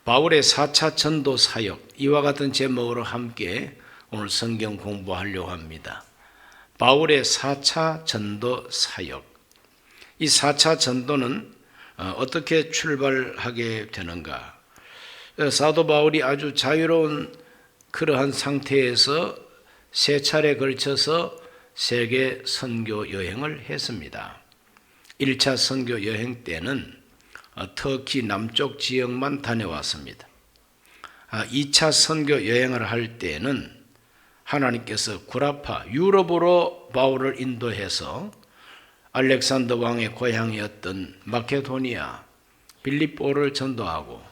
바울의 4차 전도 사역, 이와 같은 제목으로 함께 오늘 성경 공부하려고 합니다. 바울의 4차 전도 사역. 이 4차 전도는 어떻게 출발하게 되는가? 사도 바울이 아주 자유로운 그러한 상태에서 세 차례 걸쳐서 세계 선교 여행을 했습니다. 1차 선교 여행 때는 터키 남쪽 지역만 다녀왔습니다. 2차 선교 여행을 할 때는 하나님께서 구라파 유럽으로 바울을 인도해서 알렉산더 왕의 고향이었던 마케도니아, 빌립보를 전도하고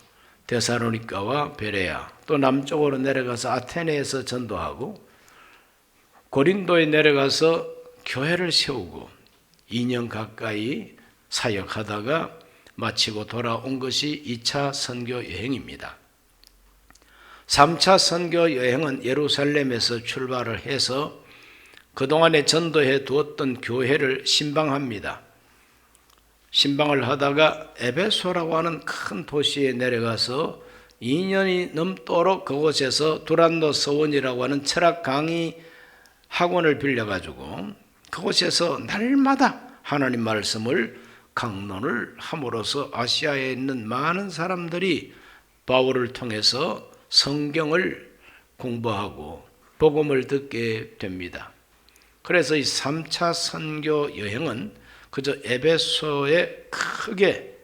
데살로니가와 베레아, 또 남쪽으로 내려가서 아테네에서 전도하고 고린도에 내려가서 교회를 세우고 2년 가까이 사역하다가 마치고 돌아온 것이 2차 선교 여행입니다. 3차 선교 여행은 예루살렘에서 출발을 해서 그동안에 전도해 두었던 교회를 신방합니다. 신방을 하다가 에베소라고 하는 큰 도시에 내려가서 2년이 넘도록 그곳에서 두란노 서원이라고 하는 철학 강의 학원을 빌려가지고 그곳에서 날마다 하나님 말씀을 강론을 함으로써 아시아에 있는 많은 사람들이 바울을 통해서 성경을 공부하고 복음을 듣게 됩니다. 그래서 이 3차 선교 여행은 그저 에베소에 크게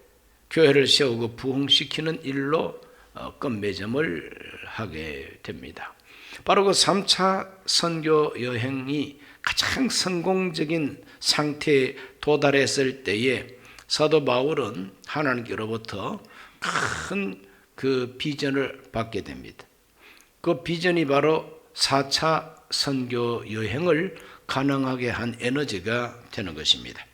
교회를 세우고 부흥시키는 일로 끝맺음을 하게 됩니다. 바로 그 3차 선교 여행이 가장 성공적인 상태에 도달했을 때에 사도 바울은 하나님께로부터 큰 그 비전을 받게 됩니다. 그 비전이 바로 4차 선교 여행을 가능하게 한 에너지가 되는 것입니다.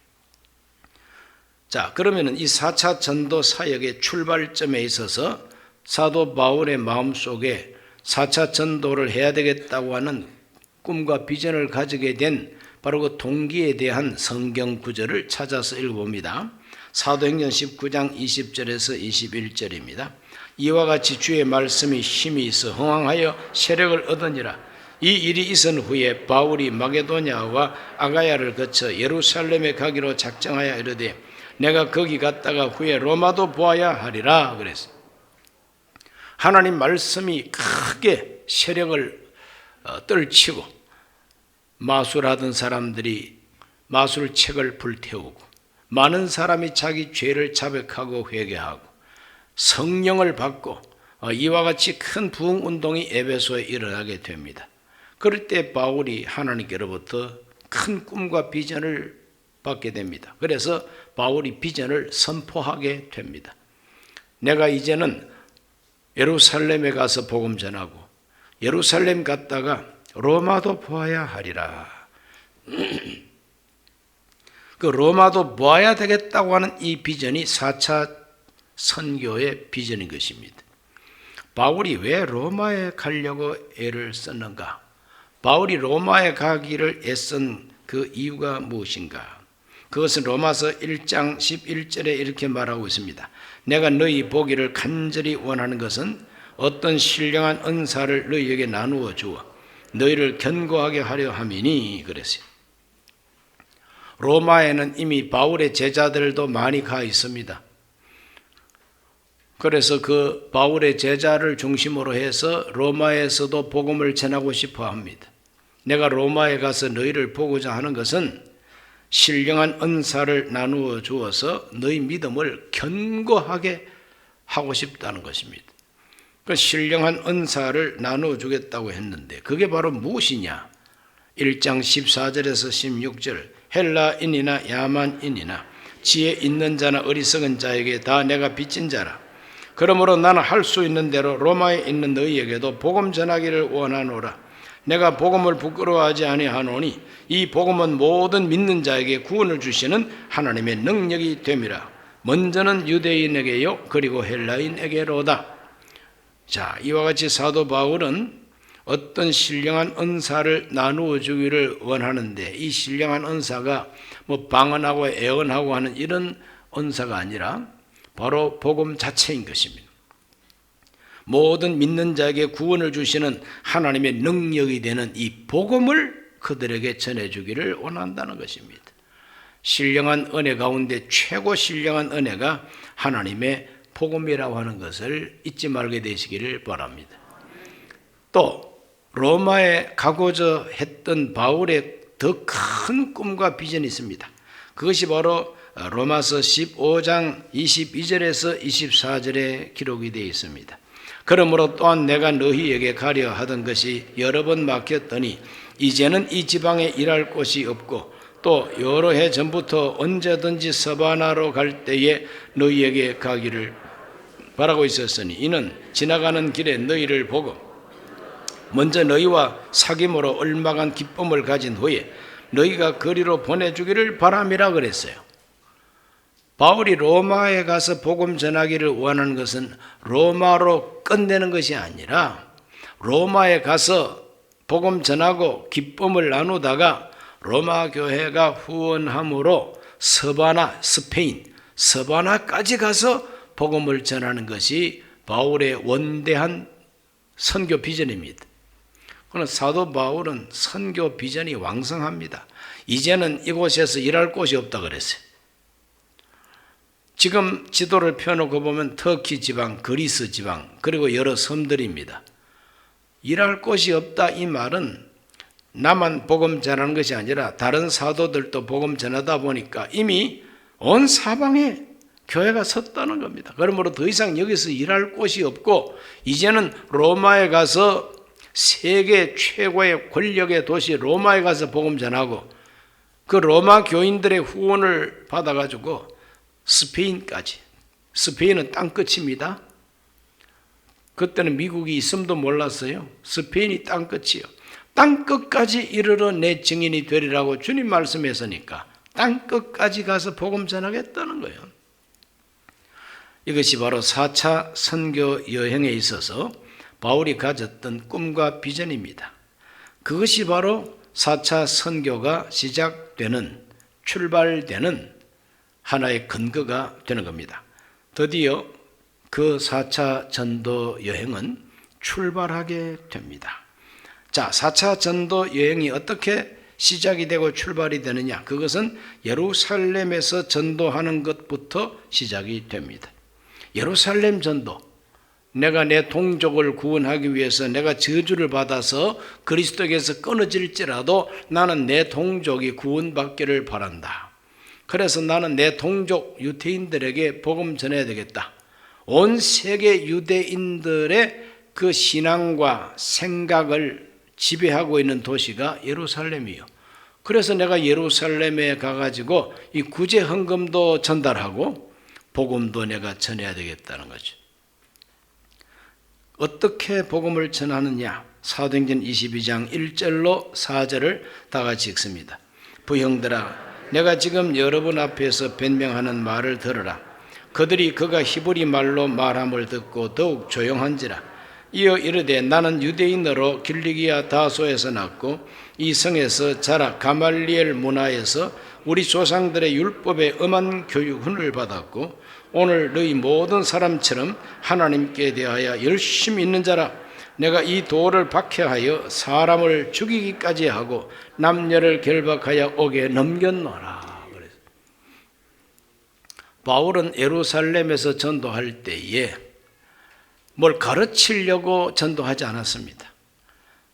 자, 그러면은 이 4차 전도 사역의 출발점에 있어서 사도 바울의 마음속에 4차 전도를 해야 되겠다고 하는 꿈과 비전을 가지게 된 바로 그 동기에 대한 성경 구절을 찾아서 읽어봅니다. 사도행전 19장 20절에서 21절입니다. 이와 같이 주의 말씀이 힘이 있어 흥왕하여 세력을 얻으니라. 이 일이 있은 후에 바울이 마게도냐와 아가야를 거쳐 예루살렘에 가기로 작정하여 이르되 내가 거기 갔다가 후에 로마도 보아야 하리라 그랬어요. 하나님 말씀이 크게 세력을 떨치고 마술하던 사람들이 마술책을 불태우고 많은 사람이 자기 죄를 자백하고 회개하고 성령을 받고 이와 같이 큰 부흥운동이 에베소에 일어나게 됩니다. 그럴 때 바울이 하나님께로부터 큰 꿈과 비전을 받게 됩니다. 그래서 바울이 비전을 선포하게 됩니다. 내가 이제는 예루살렘에 가서 복음 전하고 예루살렘 갔다가 로마도 보아야 하리라. 그 로마도 보아야 되겠다고 하는 이 비전이 4차 선교의 비전인 것입니다. 바울이 왜 로마에 가려고 애를 썼는가? 바울이 로마에 가기를 애쓴 그 이유가 무엇인가? 그것은 로마서 1장 11절에 이렇게 말하고 있습니다. 내가 너희 보기를 간절히 원하는 것은 어떤 신령한 은사를 너희에게 나누어 주어 너희를 견고하게 하려 함이니 그랬어요. 로마에는 이미 바울의 제자들도 많이 가 있습니다. 그래서 그 바울의 제자를 중심으로 해서 로마에서도 복음을 전하고 싶어 합니다. 내가 로마에 가서 너희를 보고자 하는 것은 신령한 은사를 나누어 주어서 너희 믿음을 견고하게 하고 싶다는 것입니다. 그 신령한 은사를 나누어 주겠다고 했는데 그게 바로 무엇이냐? 1장 14절에서 16절 헬라인이나 야만인이나 지혜 있는 자나 어리석은 자에게 다 내가 빚진 자라. 그러므로 나는 할 수 있는 대로 로마에 있는 너희에게도 복음 전하기를 원하노라. 내가 복음을 부끄러워하지 아니하노니 이 복음은 모든 믿는 자에게 구원을 주시는 하나님의 능력이 됨이라. 먼저는 유대인에게요 그리고 헬라인에게로다. 자, 이와 같이 사도 바울은 어떤 신령한 은사를 나누어 주기를 원하는데 이 신령한 은사가 뭐 방언하고 애언하고 하는 이런 은사가 아니라 바로 복음 자체인 것입니다. 모든 믿는 자에게 구원을 주시는 하나님의 능력이 되는 이 복음을 그들에게 전해주기를 원한다는 것입니다. 신령한 은혜 가운데 최고 신령한 은혜가 하나님의 복음이라고 하는 것을 잊지 말게 되시기를 바랍니다. 또 로마에 가고자 했던 바울의 더 큰 꿈과 비전이 있습니다. 그것이 바로 로마서 15장 22절에서 24절에 기록이 되어 있습니다. 그러므로 또한 내가 너희에게 가려 하던 것이 여러 번 막혔더니 이제는 이 지방에 일할 곳이 없고 또 여러 해 전부터 언제든지 서바나로 갈 때에 너희에게 가기를 바라고 있었으니 이는 지나가는 길에 너희를 보고 먼저 너희와 사귐으로 얼마간 기쁨을 가진 후에 너희가 거리로 보내주기를 바람이라 그랬어요. 바울이 로마에 가서 복음 전하기를 원하는 것은 로마로 끝내는 것이 아니라 로마에 가서 복음 전하고 기쁨을 나누다가 로마 교회가 후원함으로 서바나, 스페인, 서바나까지 가서 복음을 전하는 것이 바울의 원대한 선교 비전입니다. 그러나 사도 바울은 선교 비전이 왕성합니다. 이제는 이곳에서 일할 곳이 없다 그랬어요. 지금 지도를 펴놓고 보면 터키 지방, 그리스 지방, 그리고 여러 섬들입니다. 일할 곳이 없다 이 말은 나만 복음 전하는 것이 아니라 다른 사도들도 복음 전하다 보니까 이미 온 사방에 교회가 섰다는 겁니다. 그러므로 더 이상 여기서 일할 곳이 없고 이제는 로마에 가서 세계 최고의 권력의 도시 로마에 가서 복음 전하고 그 로마 교인들의 후원을 받아가지고 스페인까지, 스페인은 땅끝입니다. 그때는 미국이 있음도 몰랐어요. 스페인이 땅끝이요. 땅끝까지 이르러 내 증인이 되리라고 주님 말씀했으니까 땅끝까지 가서 복음 전하겠다는 거예요. 이것이 바로 4차 선교 여행에 있어서 바울이 가졌던 꿈과 비전입니다. 그것이 바로 4차 선교가 시작되는, 출발되는 하나의 근거가 되는 겁니다. 드디어 그 4차 전도 여행은 출발하게 됩니다. 자, 4차 전도 여행이 어떻게 시작이 되고 출발이 되느냐? 그것은 예루살렘에서 전도하는 것부터 시작이 됩니다. 예루살렘 전도. 내가 내 동족을 구원하기 위해서 내가 저주를 받아서 그리스도에게서 끊어질지라도 나는 내 동족이 구원받기를 바란다. 그래서 나는 내 동족 유대인들에게 복음 전해야 되겠다. 온 세계 유대인들의 그 신앙과 생각을 지배하고 있는 도시가 예루살렘이요. 그래서 내가 예루살렘에 가가지고 이 구제 헌금도 전달하고 복음도 내가 전해야 되겠다는 거죠. 어떻게 복음을 전하느냐? 사도행전 22장 1절로 4절을 다 같이 읽습니다. 부형들아, 내가 지금 여러분 앞에서 변명하는 말을 들으라. 그들이 그가 히브리 말로 말함을 듣고 더욱 조용한지라. 이어 이르되 나는 유대인으로 길리기아 다소에서 났고 이 성에서 자라 가말리엘 문화에서 우리 조상들의 율법에 엄한 교육을 받았고 오늘 너희 모든 사람처럼 하나님께 대하여 열심히 있는 자라. 내가 이 돌을 박해하여 사람을 죽이기까지 하고 남녀를 결박하여 옥에 넘겼노라. 그래서 바울은 예루살렘에서 전도할 때에 뭘 가르치려고 전도하지 않았습니다.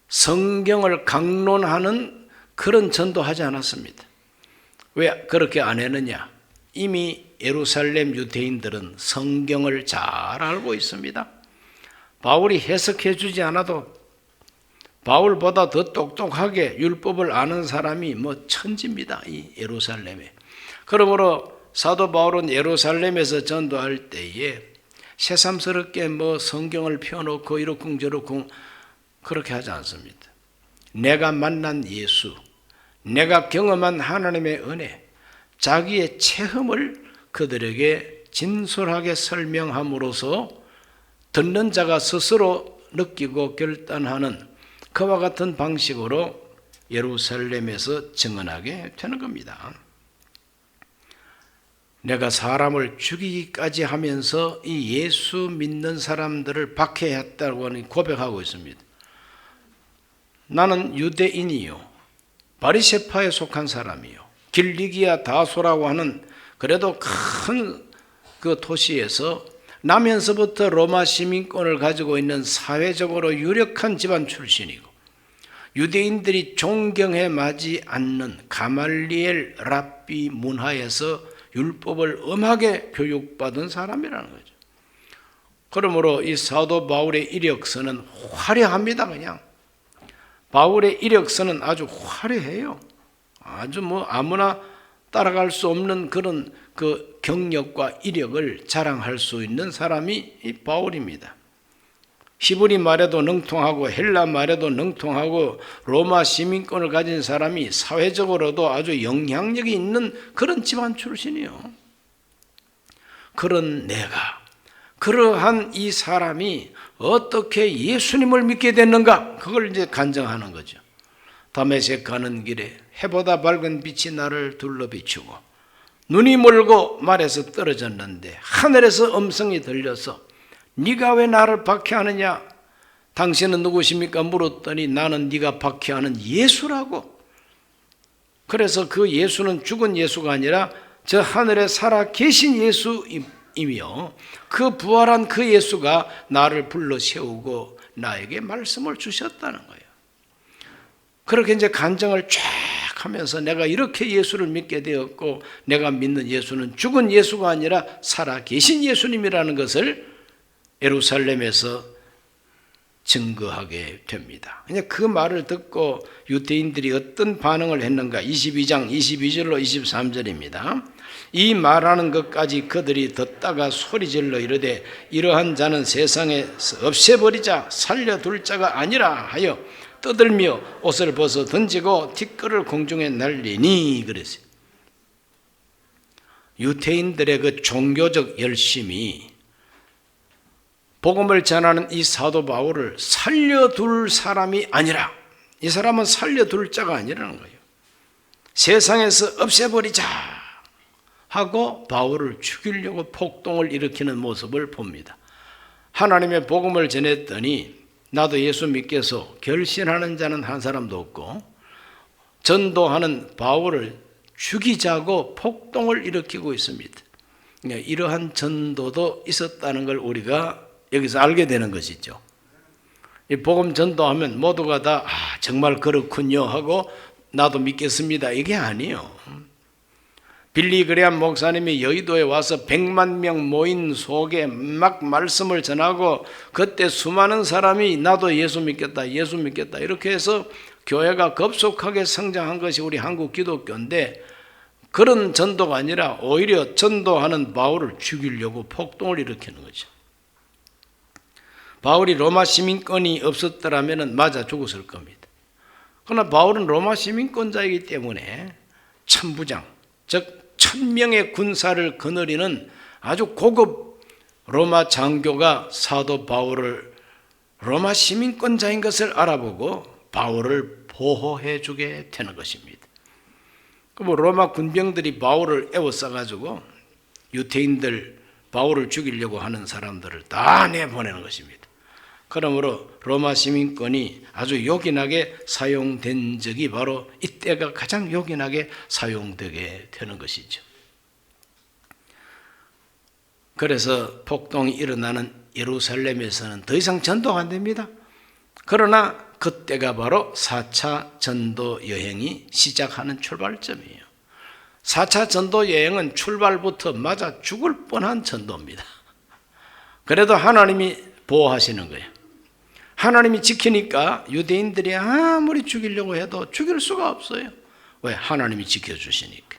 성경을 강론하는 그런 전도하지 않았습니다. 왜 그렇게 안 했느냐? 이미 예루살렘 유대인들은 성경을 잘 알고 있습니다. 바울이 해석해 주지 않아도 바울보다 더 똑똑하게 율법을 아는 사람이 천지입니다. 이 예루살렘에. 그러므로 사도 바울은 예루살렘에서 전도할 때에 새삼스럽게 성경을 펴놓고 이렇쿵 저렇쿵 그렇게 하지 않습니다. 내가 만난 예수, 내가 경험한 하나님의 은혜, 자기의 체험을 그들에게 진솔하게 설명함으로써 듣는 자가 스스로 느끼고 결단하는 그와 같은 방식으로 예루살렘에서 증언하게 되는 겁니다. 내가 사람을 죽이기까지 하면서 이 예수 믿는 사람들을 박해했다고 고백하고 있습니다. 나는 유대인이요, 바리새파에 속한 사람이요, 길리기아 다소라고 하는 그래도 큰 그 도시에서 나면서부터 로마 시민권을 가지고 있는 사회적으로 유력한 집안 출신이고, 유대인들이 존경해 마지 않는 가말리엘 랍비 문화에서 율법을 엄하게 교육받은 사람이라는 거죠. 그러므로 이 사도 바울의 이력서는 화려합니다. 그냥 바울의 이력서는 아주 화려해요. 아주 아무나 따라갈 수 없는 그런 그 경력과 이력을 자랑할 수 있는 사람이 이 바울입니다. 히브리 말에도 능통하고 헬라 말에도 능통하고 로마 시민권을 가진 사람이 사회적으로도 아주 영향력이 있는 그런 집안 출신이요. 그런 내가, 그러한 이 사람이 어떻게 예수님을 믿게 됐는가, 그걸 이제 간증하는 거죠. 다메섹 가는 길에 해보다 밝은 빛이 나를 둘러비추고 눈이 멀고 말에서 떨어졌는데 하늘에서 음성이 들려서 네가 왜 나를 박해하느냐, 당신은 누구십니까 물었더니 나는 네가 박해하는 예수라고. 그래서 그 예수는 죽은 예수가 아니라 저 하늘에 살아 계신 예수이며 그 부활한 그 예수가 나를 불러 세우고 나에게 말씀을 주셨다는 거예요. 그렇게 이제 간증을 쫙 하면서 내가 이렇게 예수를 믿게 되었고, 내가 믿는 예수는 죽은 예수가 아니라 살아 계신 예수님이라는 것을 예루살렘에서 증거하게 됩니다. 그 말을 듣고 유대인들이 어떤 반응을 했는가, 22장 22절로 23절입니다. 이 말하는 것까지 그들이 듣다가 소리질러 이르되 이러한 자는 세상에서 없애버리자, 살려둘 자가 아니라 하여 떠들며 옷을 벗어 던지고 티끌을 공중에 날리니 그랬어요. 유대인들의 그 종교적 열심이 복음을 전하는 이 사도 바울을 살려둘 사람이 아니라, 이 사람은 살려둘 자가 아니라는 거예요. 세상에서 없애버리자 하고 바울을 죽이려고 폭동을 일으키는 모습을 봅니다. 하나님의 복음을 전했더니 나도 예수 믿겠소 결신하는 자는 한 사람도 없고, 전도하는 바울을 죽이자고 폭동을 일으키고 있습니다. 이러한 전도도 있었다는 걸 우리가 여기서 알게 되는 것이죠. 이 복음 전도하면 모두가 다 정말 그렇군요 하고 나도 믿겠습니다, 이게 아니에요. 빌리 그레함 목사님이 여의도에 와서 100만 명 모인 속에 막 말씀을 전하고 그때 수많은 사람이 나도 예수 믿겠다, 예수 믿겠다 이렇게 해서 교회가 급속하게 성장한 것이 우리 한국 기독교인데, 그런 전도가 아니라 오히려 전도하는 바울을 죽이려고 폭동을 일으키는 거죠. 바울이 로마 시민권이 없었더라면 맞아 죽었을 겁니다. 그러나 바울은 로마 시민권자이기 때문에 천부장, 즉 1000명의 군사를 거느리는 아주 고급 로마 장교가 사도 바울을 로마 시민권자인 것을 알아보고 바울을 보호해 주게 되는 것입니다. 로마 군병들이 바울을 에워싸가지고 유대인들 바울을 죽이려고 하는 사람들을 다 내보내는 것입니다. 그러므로 로마 시민권이 아주 요긴하게 사용된 적이 바로 이때가 가장 요긴하게 사용되게 되는 것이죠. 그래서 폭동이 일어나는 예루살렘에서는 더 이상 전도가 안 됩니다. 그러나 그때가 바로 4차 전도 여행이 시작하는 출발점이에요. 4차 전도 여행은 출발부터 맞아 죽을 뻔한 전도입니다. 그래도 하나님이 보호하시는 거예요. 하나님이 지키니까 유대인들이 아무리 죽이려고 해도 죽일 수가 없어요. 왜? 하나님이 지켜주시니까.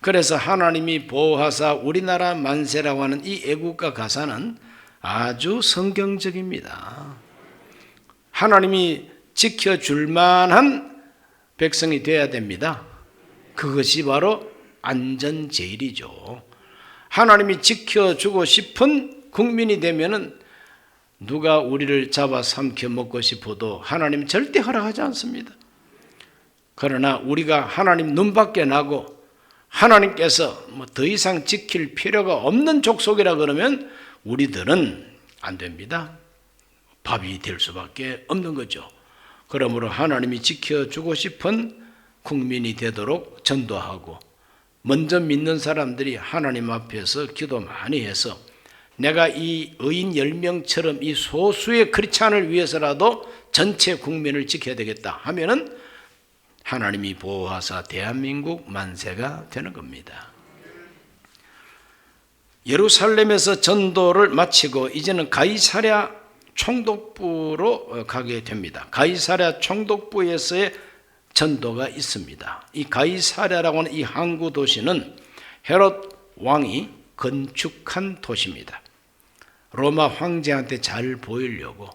그래서 하나님이 보호하사 우리나라 만세라고 하는 이 애국가 가사는 아주 성경적입니다. 하나님이 지켜줄 만한 백성이 되어야 됩니다. 그것이 바로 안전제일이죠. 하나님이 지켜주고 싶은 국민이 되면은 누가 우리를 잡아 삼켜 먹고 싶어도 하나님 절대 허락하지 않습니다. 그러나 우리가 하나님 눈밖에 나고 하나님께서 뭐 더 이상 지킬 필요가 없는 족속이라 그러면 우리들은 안 됩니다. 밥이 될 수밖에 없는 거죠. 그러므로 하나님이 지켜주고 싶은 국민이 되도록 전도하고, 먼저 믿는 사람들이 하나님 앞에서 기도 많이 해서 내가 이 의인 10명처럼 이 소수의 크리스찬을 위해서라도 전체 국민을 지켜야 되겠다 하면은 하나님이 보호하사 대한민국 만세가 되는 겁니다. 예루살렘에서 전도를 마치고 이제는 가이사랴 총독부로 가게 됩니다. 가이사랴 총독부에서의 전도가 있습니다. 이 가이사랴라고 하는 이 항구 도시는 헤롯 왕이 건축한 도시입니다. 로마 황제한테 잘 보이려고.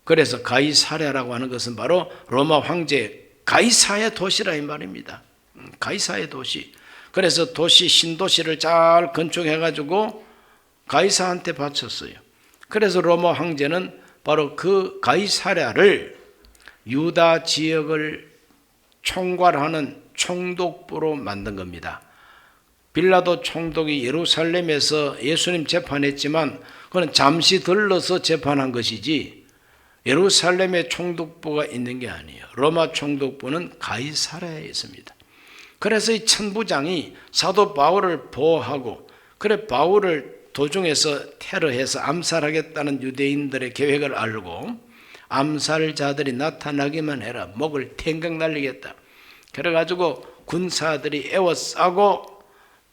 그래서 가이사랴라고 하는 것은 바로 로마 황제 가이사의 도시라 이 말입니다. 가이사의 도시. 그래서 도시 신도시를 잘 건축해가지고 가이사한테 바쳤어요. 그래서 로마 황제는 바로 그 가이사랴를 유다 지역을 총괄하는 총독부로 만든 겁니다. 빌라도 총독이 예루살렘에서 예수님 재판했지만 그건 잠시 들러서 재판한 것이지 예루살렘에 총독부가 있는 게 아니에요. 로마 총독부는 가이사랴에 있습니다. 그래서 이 천부장이 사도 바울을 보호하고, 그래 바울을 도중에서 테러해서 암살하겠다는 유대인들의 계획을 알고 암살자들이 나타나기만 해라, 목을 탱강 날리겠다. 그래가지고 군사들이 에워싸고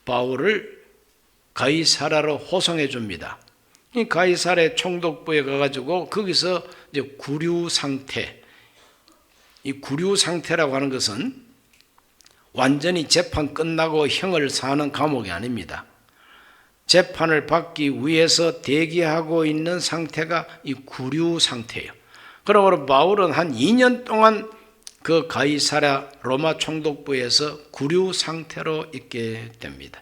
바울을 가이사랴로 호송해 줍니다. 이 가이사랴 총독부에 가가지고 거기서 이제 구류 상태, 이 구류 상태라고 하는 것은 완전히 재판 끝나고 형을 사는 감옥이 아닙니다. 재판을 받기 위해서 대기하고 있는 상태가 이 구류 상태예요. 그러므로 바울은 한 2년 동안 그 가이사랴 로마 총독부에서 구류 상태로 있게 됩니다.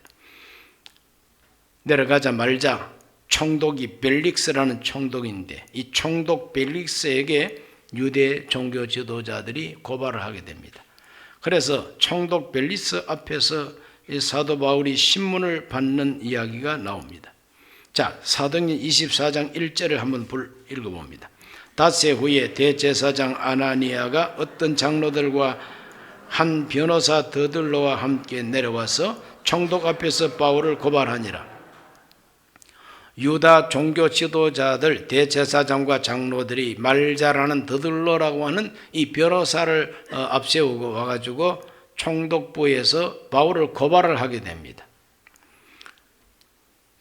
내려가자 말자 총독이 벨릭스라는 총독인데 이 총독 벨릭스에게 유대 종교 지도자들이 고발을 하게 됩니다. 그래서 총독 벨릭스 앞에서 이 사도 바울이 신문을 받는 이야기가 나옵니다. 자, 사도행전 24장 1절을 한번 읽어봅니다. 닷새 후에 대제사장 아나니아가 어떤 장로들과 한 변호사 더들로와 함께 내려와서 총독 앞에서 바울을 고발하니라. 유다 종교 지도자들 대제사장과 장로들이 말 잘하는 더들로라고 하는 이 변호사를 앞세우고 와가지고 총독부에서 바울을 고발을 하게 됩니다.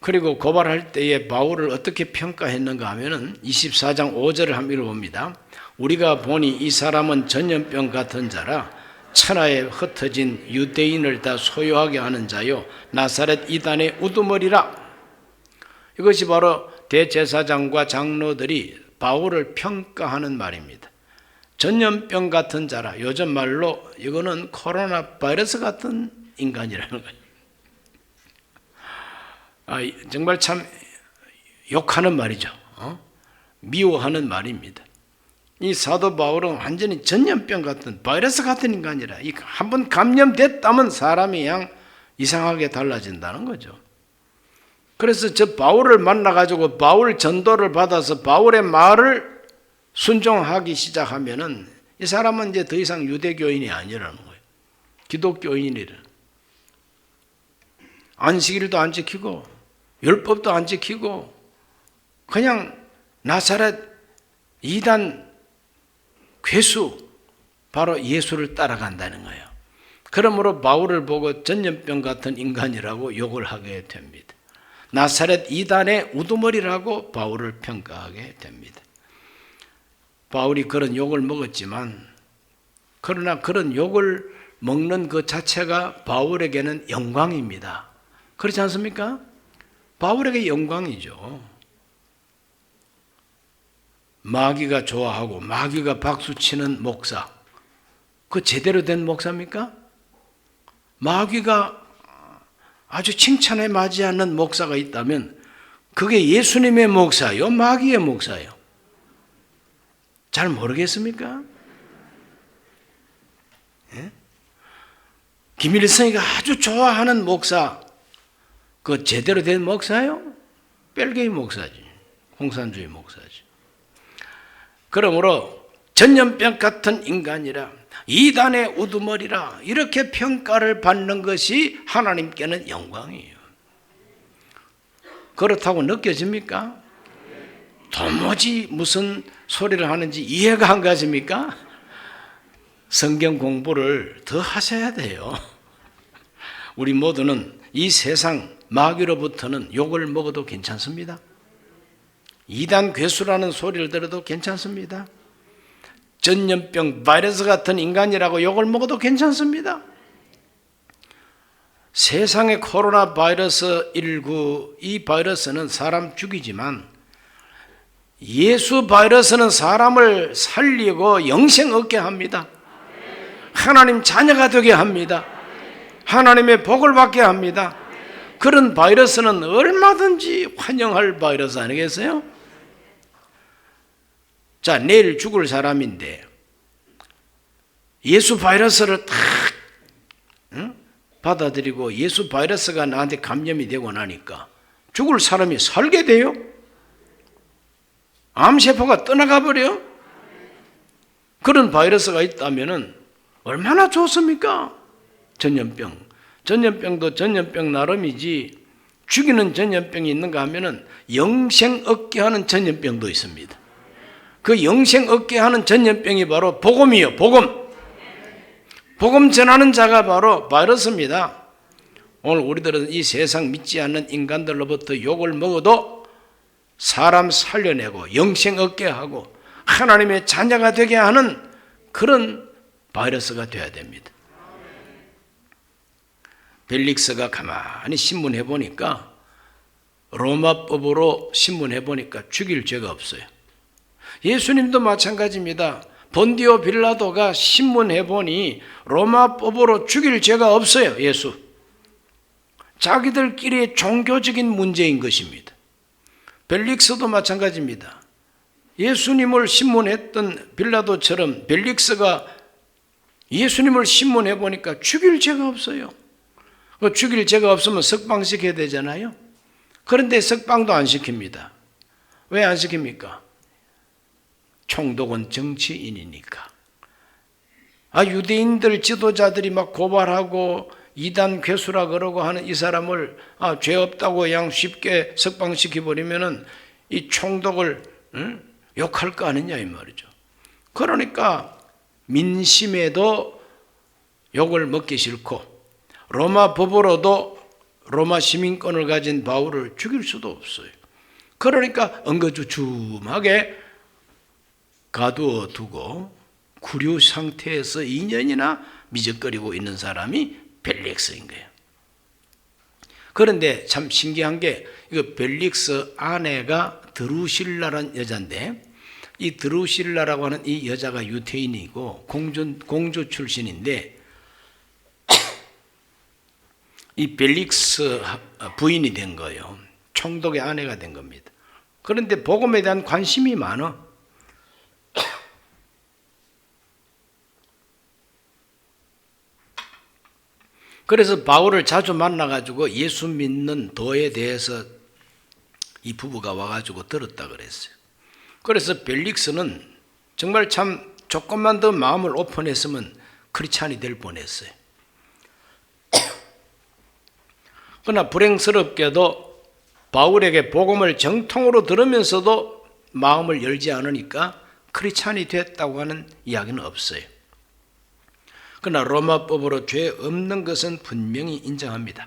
그리고 고발할 때에 바울을 어떻게 평가했는가 하면은 24장 5절을 한번 읽어봅니다. 우리가 보니 이 사람은 전염병 같은 자라 천하에 흩어진 유대인을 다 소유하게 하는 자요 나사렛 이단의 우두머리라. 이것이 바로 대제사장과 장로들이 바울을 평가하는 말입니다. 전염병 같은 자라, 요즘 말로 이거는 코로나 바이러스 같은 인간이라는 거예요. 정말 참 욕하는 말이죠. 미워하는 말입니다. 이 사도 바울은 완전히 전염병 같은 바이러스 같은 인간이라, 한번 감염됐다면 사람이 그냥 이상하게 달라진다는 거죠. 그래서 저 바울을 만나가지고 바울 전도를 받아서 바울의 말을 순종하기 시작하면은 이 사람은 이제 더 이상 유대교인이 아니라는 거예요. 기독교인이라. 안식일도 안 지키고 율법도 안 지키고 그냥 나사렛 이단 괴수 바로 예수를 따라간다는 거예요. 그러므로 바울을 보고 전염병 같은 인간이라고 욕을 하게 됩니다. 나사렛 이단의 우두머리라고 바울을 평가하게 됩니다. 바울이 그런 욕을 먹었지만 그러나 그런 욕을 먹는 그 자체가 바울에게는 영광입니다. 그렇지 않습니까? 바울에게 영광이죠. 마귀가 좋아하고 마귀가 박수치는 목사, 그 제대로 된 목사입니까? 마귀가 아주 칭찬에 맞지 않는 목사가 있다면 그게 예수님의 목사요, 마귀의 목사요? 잘 모르겠습니까? 예? 김일성이가 아주 좋아하는 목사, 그 제대로 된 목사예요? 벨게이 목사지. 공산주의 목사지. 그러므로 전염병 같은 인간이라, 이단의 우두머리라, 이렇게 평가를 받는 것이 하나님께는 영광이에요. 그렇다고 느껴집니까? 도무지 무슨 소리를 하는지 이해가 안 가십니까? 성경 공부를 더 하셔야 돼요. 우리 모두는 이 세상 마귀로부터는 욕을 먹어도 괜찮습니다. 이단 괴수라는 소리를 들어도 괜찮습니다. 전염병 바이러스 같은 인간이라고 욕을 먹어도 괜찮습니다. 세상의 코로나 바이러스 19, 이 바이러스는 사람 죽이지만 예수 바이러스는 사람을 살리고 영생 얻게 합니다. 하나님 자녀가 되게 합니다. 하나님의 복을 받게 합니다. 그런 바이러스는 얼마든지 환영할 바이러스 아니겠어요? 자, 내일 죽을 사람인데 예수 바이러스를 딱 받아들이고 예수 바이러스가 나한테 감염이 되고 나니까 죽을 사람이 살게 돼요? 암세포가 떠나가 버려? 그런 바이러스가 있다면 얼마나 좋습니까? 전염병도 전염병 나름이지, 죽이는 전염병이 있는가 하면 영생 얻게 하는 전염병도 있습니다. 그 영생 얻게 하는 전염병이 바로 복음이요. 복음 전하는 자가 바로 바이러스입니다. 오늘 우리들은 이 세상 믿지 않는 인간들로부터 욕을 먹어도 사람 살려내고 영생 얻게 하고 하나님의 자녀가 되게 하는 그런 바이러스가 되어야 됩니다. 벨릭스가 가만히 신문해 보니까, 로마법으로 신문해 보니까 죽일 죄가 없어요. 예수님도 마찬가지입니다. 본디오 빌라도가 신문해 보니 로마법으로 죽일 죄가 없어요. 예수. 자기들끼리의 종교적인 문제인 것입니다. 벨릭스도 마찬가지입니다. 예수님을 신문했던 빌라도처럼 벨릭스가 예수님을 신문해 보니까 죽일 죄가 없어요. 죽일 죄가 없으면 석방시켜야 되잖아요. 그런데 석방도 안 시킵니다. 왜 안 시킵니까? 총독은 정치인이니까. 유대인들 지도자들이 막 고발하고 이단 괴수라 그러고 하는 이 사람을 죄 없다고 그냥 쉽게 석방시켜버리면은 이 총독을 욕할 거 아니냐 이 말이죠. 그러니까 민심에도 욕을 먹기 싫고 로마 법으로도 로마 시민권을 가진 바울을 죽일 수도 없어요. 그러니까 엉거주춤하게 가두어 두고 구류 상태에서 2년이나 미적거리고 있는 사람이 벨릭스인 거예요. 그런데 참 신기한 게, 이거 벨릭스 아내가 드루실라라는 여자인데, 이 드루실라라고 하는 이 여자가 유태인이고 공주 출신인데, 이 벨릭스 부인이 된 거예요. 총독의 아내가 된 겁니다. 그런데 복음에 대한 관심이 많아. 그래서 바울을 자주 만나가지고 예수 믿는 도에 대해서 이 부부가 와가지고 들었다 그랬어요. 그래서 벨릭스는 정말 참 조금만 더 마음을 오픈했으면 크리스찬이 될 뻔했어요. 그러나 불행스럽게도 바울에게 복음을 정통으로 들으면서도 마음을 열지 않으니까 크리스찬이 됐다고 하는 이야기는 없어요. 그러나 로마법으로 죄 없는 것은 분명히 인정합니다.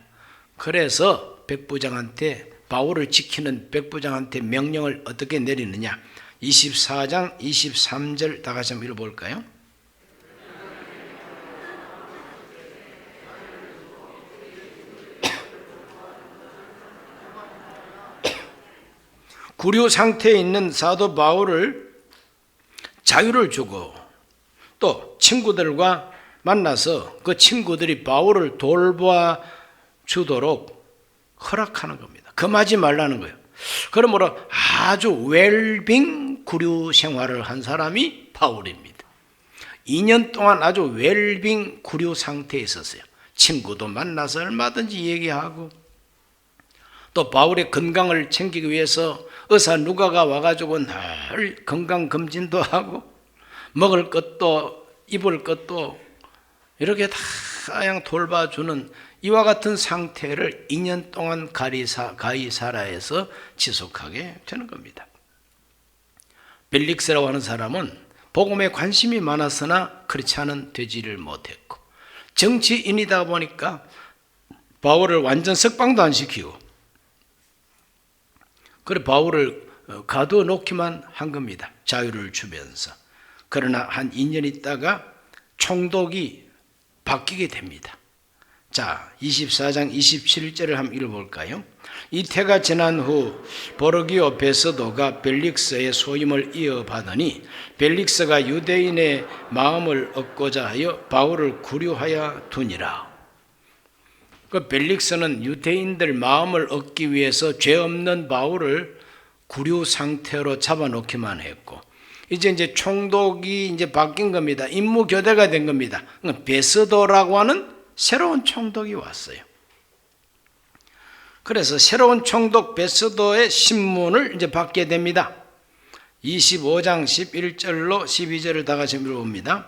그래서 백부장한테, 바울을 지키는 백부장한테 명령을 어떻게 내리느냐, 24장 23절 다 같이 한번 읽어볼까요? 구류 상태에 있는 사도 바울을 자유를 주고 또 친구들과 만나서 그 친구들이 바울을 돌봐 주도록 허락하는 겁니다. 금하지 말라는 거예요. 그러므로 아주 웰빙 구류 생활을 한 사람이 바울입니다. 2년 동안 아주 웰빙 구류 상태에 있었어요. 친구도 만나서 얼마든지 얘기하고, 또 바울의 건강을 챙기기 위해서 의사 누가가 와가지고 늘 건강검진도 하고 먹을 것도 입을 것도 이렇게 다 그냥 돌봐주는 이와 같은 상태를 2년 동안 가이사라에서 지속하게 되는 겁니다. 벨릭스라고 하는 사람은 복음에 관심이 많았으나 그렇지 않은 되지를 못했고, 정치인이다 보니까 바울을 완전 석방도 안 시키고, 그래 바울을 가두어 놓기만 한 겁니다. 자유를 주면서. 그러나 한 2년 있다가 총독이 바뀌게 됩니다. 자, 24장 27절을 한번 읽어볼까요? 이태가 지난 후 보르기오 베스도가 벨릭스의 소임을 이어받으니 벨릭스가 유대인의 마음을 얻고자 하여 바울을 구류하여 두니라. 그 벨릭스는 유대인들 마음을 얻기 위해서 죄 없는 바울을 구류 상태로 잡아놓기만 했고, 이제 총독이 이제 바뀐 겁니다. 임무 교대가 된 겁니다. 베스도라고 하는 새로운 총독이 왔어요. 그래서 새로운 총독 베스도의 신문을 이제 받게 됩니다. 25장 11절로 12절을 다 같이 읽어봅니다.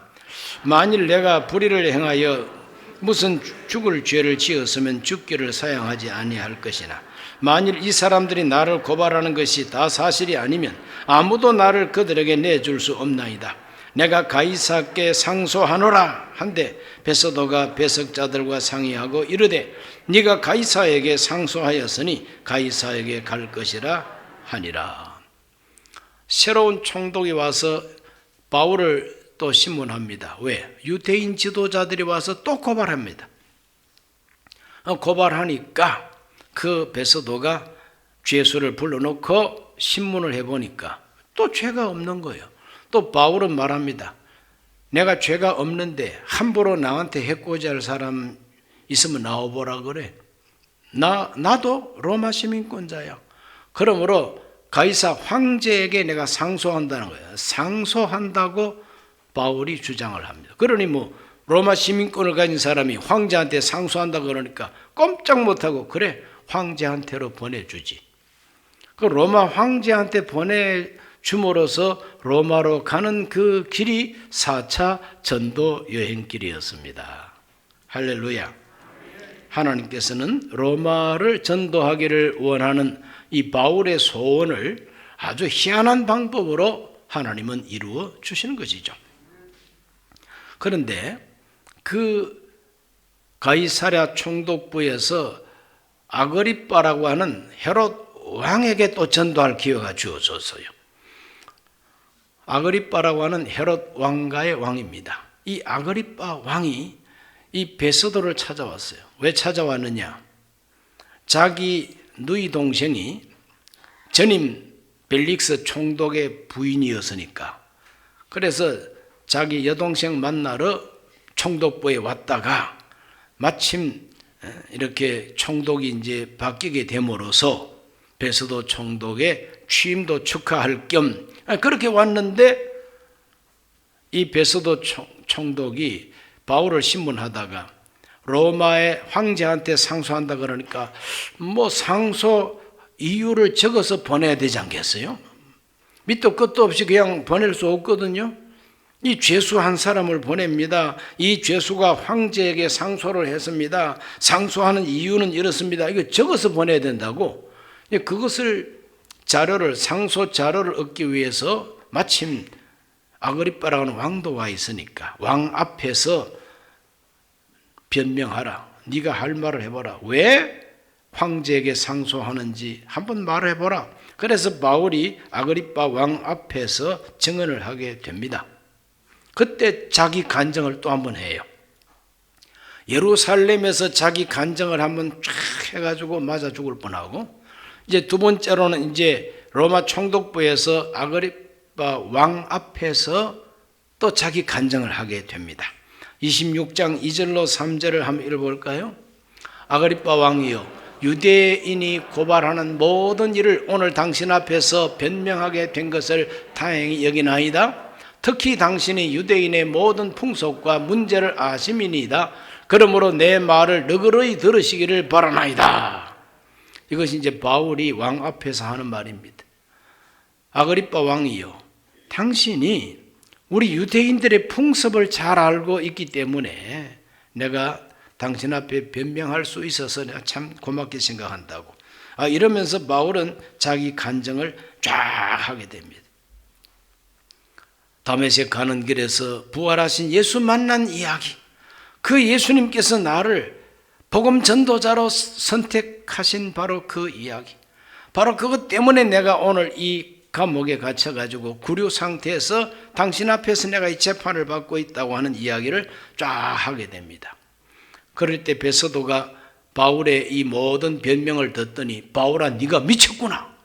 만일 내가 불의를 행하여 무슨 죽을 죄를 지었으면 죽기를 사양하지 아니할 것이나, 만일 이 사람들이 나를 고발하는 것이 다 사실이 아니면 아무도 나를 그들에게 내줄 수 없나이다. 내가 가이사께 상소하노라 한데 베스도가 배석자들과 상의하고 이르되 네가 가이사에게 상소하였으니 가이사에게 갈 것이라 하니라. 새로운 총독이 와서 바울을 또 신문합니다. 왜? 유대인 지도자들이 와서 또 고발합니다. 고발하니까 그 베스도가 죄수를 불러놓고 신문을 해보니까 또 죄가 없는 거예요. 또 바울은 말합니다. 내가 죄가 없는데 함부로 나한테 해코지 할 사람 있으면 나와보라 그래. 나도 로마 시민권자야. 그러므로 가이사 황제에게 내가 상소한다는 거예요. 상소한다고 바울이 주장을 합니다. 그러니 로마 시민권을 가진 사람이 황제한테 상소한다 그러니까 꼼짝 못하고 그래 황제한테로 보내주지. 그 로마 황제한테 보내줌으로써 로마로 가는 그 길이 4차 전도 여행길이었습니다. 할렐루야. 하나님께서는 로마를 전도하기를 원하는 이 바울의 소원을 아주 희한한 방법으로 하나님은 이루어 주시는 것이죠. 그런데 그 가이사랴 총독부에서 아그리빠라고 하는 헤롯 왕에게 또 전도할 기회가 주어졌어요. 아그리빠라고 하는 헤롯 왕가의 왕입니다. 이 아그리빠 왕이 이 베스도를 찾아왔어요. 왜 찾아왔느냐? 자기 누이 동생이 전임 벨릭스 총독의 부인이었으니까. 그래서 자기 여동생 만나러 총독부에 왔다가 마침 이렇게 총독이 이제 바뀌게 됨으로써 베스도 총독의 취임도 축하할 겸 그렇게 왔는데, 이 베스도 총독이 바울을 신문하다가 로마의 황제한테 상소한다 그러니까 상소 이유를 적어서 보내야 되지 않겠어요? 밑도 끝도 없이 그냥 보낼 수 없거든요. 이 죄수 한 사람을 보냅니다. 이 죄수가 황제에게 상소를 했습니다. 상소하는 이유는 이렇습니다. 이거 적어서 보내야 된다고. 그것을 상소 자료를 얻기 위해서 마침 아그리빠라는 왕도 와 있으니까 왕 앞에서 변명하라. 네가 할 말을 해보라. 왜 황제에게 상소하는지 한번 말해보라. 그래서 바울이 아그리빠 왕 앞에서 증언을 하게 됩니다. 그때 자기 간증을 또 한번 해요. 예루살렘에서 자기 간증을 한번 쫙 해가지고 맞아 죽을 뻔하고, 이제 두 번째로는 이제 로마 총독부에서 아그리빠 왕 앞에서 또 자기 간증을 하게 됩니다. 26장 2절로 3절을 한번 읽어볼까요? 아그리빠 왕이여, 유대인이 고발하는 모든 일을 오늘 당신 앞에서 변명하게 된 것을 다행히 여기나이다. 특히 당신이 유대인의 모든 풍속과 문제를 아심이니이다. 그러므로 내 말을 너그러이 들으시기를 바라나이다. 이것이 이제 바울이 왕 앞에서 하는 말입니다. 아그리빠 왕이요, 당신이 우리 유대인들의 풍습을 잘 알고 있기 때문에 내가 당신 앞에 변명할 수 있어서 내가 참 고맙게 생각한다고. 이러면서 바울은 자기 간증을 쫙 하게 됩니다. 다메섹 가는 길에서 부활하신 예수 만난 이야기, 그 예수님께서 나를 복음 전도자로 선택하신 바로 그 이야기, 바로 그것 때문에 내가 오늘 이 감옥에 갇혀가지고 구류 상태에서 당신 앞에서 내가 이 재판을 받고 있다고 하는 이야기를 쫙 하게 됩니다. 그럴 때 베서도가 바울의 이 모든 변명을 듣더니 바울아 네가 미쳤구나,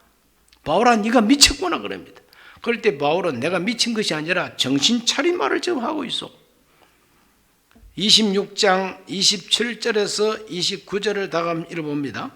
바울아 네가 미쳤구나 그럽니다. 그럴 때 바울은 내가 미친 것이 아니라 정신 차린 말을 지금 하고 있어. 26장 27절에서 29절을 다감 읽어봅니다.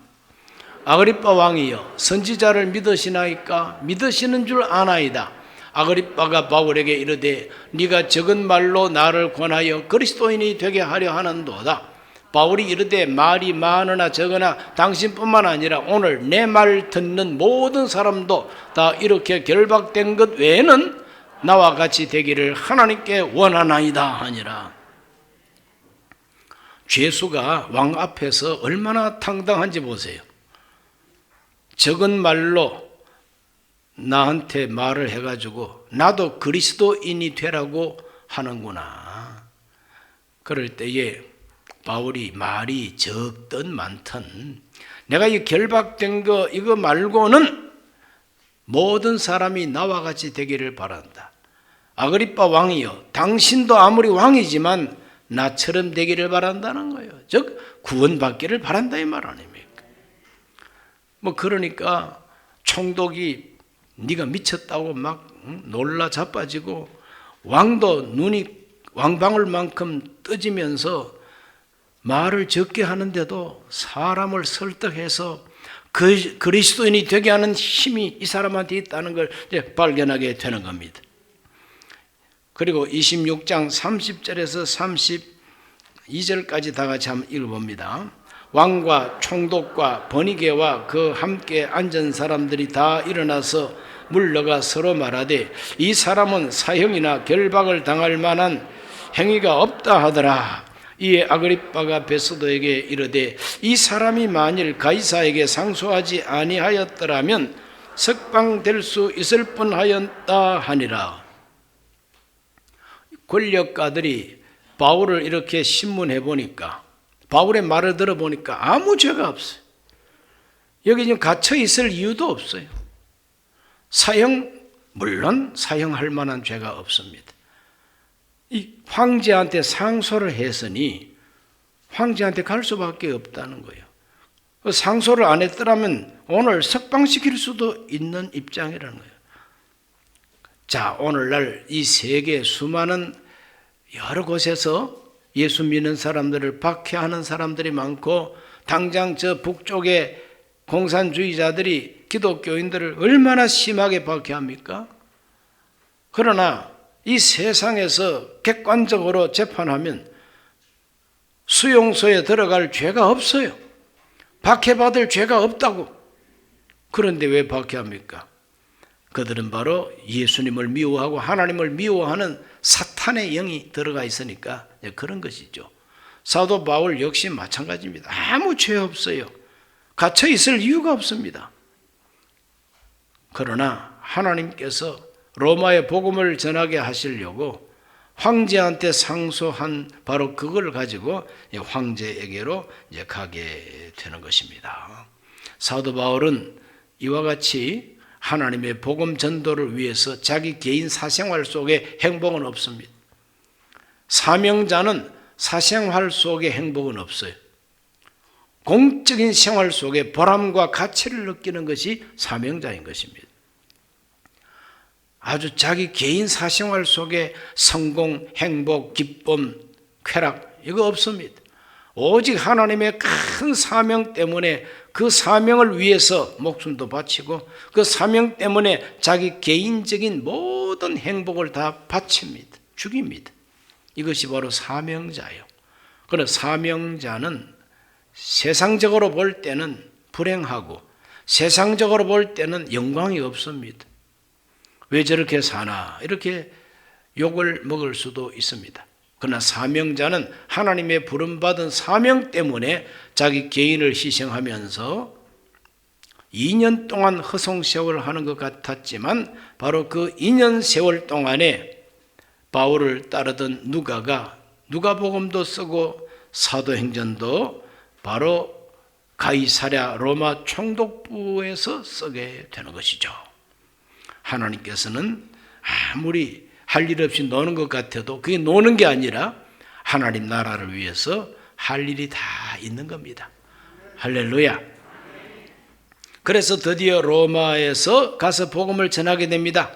아그리빠 왕이여, 선지자를 믿으시나이까? 믿으시는 줄 아나이다. 아그리빠가 바울에게 이르되 네가 적은 말로 나를 권하여 그리스도인이 되게 하려 하는도다. 바울이 이르되 말이 많으나 적으나 당신뿐만 아니라 오늘 내 말 듣는 모든 사람도 다 이렇게 결박된 것 외에는 나와 같이 되기를 하나님께 원하나이다 하니라. 죄수가 왕 앞에서 얼마나 당당한지 보세요. 적은 말로 나한테 말을 해가지고 나도 그리스도인이 되라고 하는구나. 그럴 때에 바울이 말이 적든 많든 내가 이 결박된 거 이거 말고는 모든 사람이 나와 같이 되기를 바란다. 아그리빠 왕이여, 당신도 아무리 왕이지만 나처럼 되기를 바란다는 거예요. 즉 구원받기를 바란다 이 말 아닙니까? 그러니까 총독이 네가 미쳤다고 막 놀라 자빠지고 왕도 눈이 왕방울만큼 떠지면서 말을 적게 하는데도 사람을 설득해서 그리스도인이 되게 하는 힘이 이 사람한테 있다는 걸 이제 발견하게 되는 겁니다. 그리고 26장 30절에서 32절까지 다 같이 한번 읽어봅니다. 왕과 총독과 번이게와 그 함께 앉은 사람들이 다 일어나서 물러가 서로 말하되 이 사람은 사형이나 결박을 당할 만한 행위가 없다 하더라. 이에 아그리빠가 베서도에게 이르되 이 사람이 만일 가이사에게 상소하지 아니하였더라면 석방될 수 있을 뻔하였다 하니라. 권력가들이 바울을 이렇게 신문해 보니까, 바울의 말을 들어보니까 아무 죄가 없어요. 여기 지금 갇혀 있을 이유도 없어요. 물론 사형할 만한 죄가 없습니다. 이 황제한테 상소를 했으니 황제한테 갈 수밖에 없다는 거예요. 상소를 안 했더라면 오늘 석방시킬 수도 있는 입장이라는 거예요. 자, 오늘날 이 세계 수많은 여러 곳에서 예수 믿는 사람들을 박해하는 사람들이 많고, 당장 저 북쪽의 공산주의자들이 기독교인들을 얼마나 심하게 박해합니까? 그러나 이 세상에서 객관적으로 재판하면 수용소에 들어갈 죄가 없어요. 박해받을 죄가 없다고. 그런데 왜 박해합니까? 그들은 바로 예수님을 미워하고 하나님을 미워하는 사탄의 영이 들어가 있으니까 그런 것이죠. 사도 바울 역시 마찬가지입니다. 아무 죄 없어요. 갇혀 있을 이유가 없습니다. 그러나 하나님께서 로마의 복음을 전하게 하시려고 황제한테 상소한 바로 그걸 가지고 황제에게로 이제 가게 되는 것입니다. 사도 바울은 이와 같이 하나님의 복음 전도를 위해서 자기 개인 사생활 속에 행복은 없습니다. 사명자는 사생활 속에 행복은 없어요. 공적인 생활 속에 보람과 가치를 느끼는 것이 사명자인 것입니다. 아주 자기 개인 사생활 속에 성공, 행복, 기쁨, 쾌락 이거 없습니다. 오직 하나님의 큰 사명 때문에 그 사명을 위해서 목숨도 바치고 그 사명 때문에 자기 개인적인 모든 행복을 다 바칩니다. 죽입니다. 이것이 바로 사명자예요. 그런 사명자는 세상적으로 볼 때는 불행하고 세상적으로 볼 때는 영광이 없습니다. 왜 저렇게 사나 이렇게 욕을 먹을 수도 있습니다. 그러나 사명자는 하나님의 부름받은 사명 때문에 자기 개인을 희생하면서 2년 동안 허송세월을 하는 것 같았지만 바로 그 2년 세월 동안에 바울을 따르던 누가가 누가복음도 쓰고 사도행전도 바로 가이사랴 로마 총독부에서 쓰게 되는 것이죠. 하나님께서는 아무리 할 일 없이 노는 것 같아도 그게 노는 게 아니라 하나님 나라를 위해서 할 일이 다 있는 겁니다. 할렐루야. 그래서 드디어 로마에서 가서 복음을 전하게 됩니다.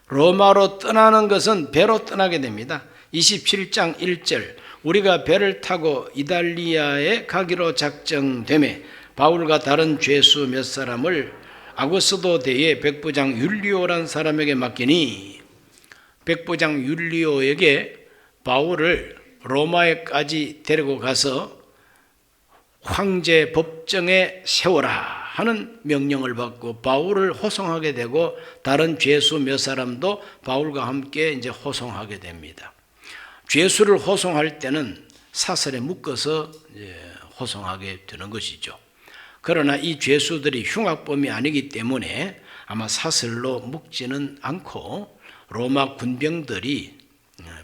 로마로 떠나는 것은 배로 떠나게 됩니다. 27장 1절 우리가 배를 타고 이달리아에 가기로 작정되매 바울과 다른 죄수 몇 사람을 아구스도 대의 백부장 율리오란 사람에게 맡기니 백부장 율리오에게 바울을 로마에까지 데리고 가서 황제 법정에 세워라 하는 명령을 받고 바울을 호송하게 되고 다른 죄수 몇 사람도 바울과 함께 이제 호송하게 됩니다. 죄수를 호송할 때는 사슬에 묶어서 호송하게 되는 것이죠. 그러나 이 죄수들이 흉악범이 아니기 때문에 아마 사슬로 묶지는 않고 로마 군병들이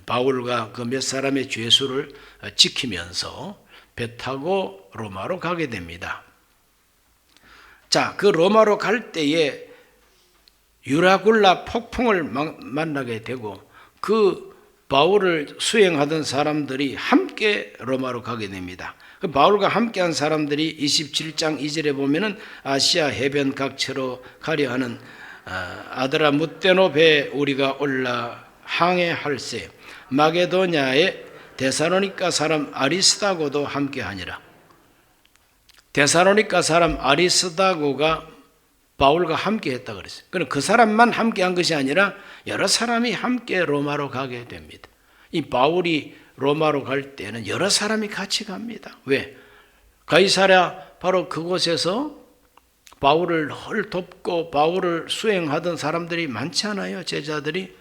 바울과 그 몇 사람의 죄수를 지키면서 배 타고 로마로 가게 됩니다. 자, 그 로마로 갈 때에 유라굴라 폭풍을 만나게 되고 그 바울을 수행하던 사람들이 함께 로마로 가게 됩니다. 그 바울과 함께한 사람들이 27장 2절에 보면은 아시아 해변 각처로 가려 하는 아드라무떼노 배에 우리가 올라 항해할세 마게도냐의 데살로니가 사람 아리스다고도 함께하니라. 데살로니가 사람 아리스다고가 바울과 함께했다 그랬어요. 그럼 그 사람만 함께한 것이 아니라 여러 사람이 함께 로마로 가게 됩니다. 이 바울이 로마로 갈 때는 여러 사람이 같이 갑니다. 왜? 가이사랴 바로 그곳에서 바울을 돕고 바울을 수행하던 사람들이 많지 않아요? 제자들이.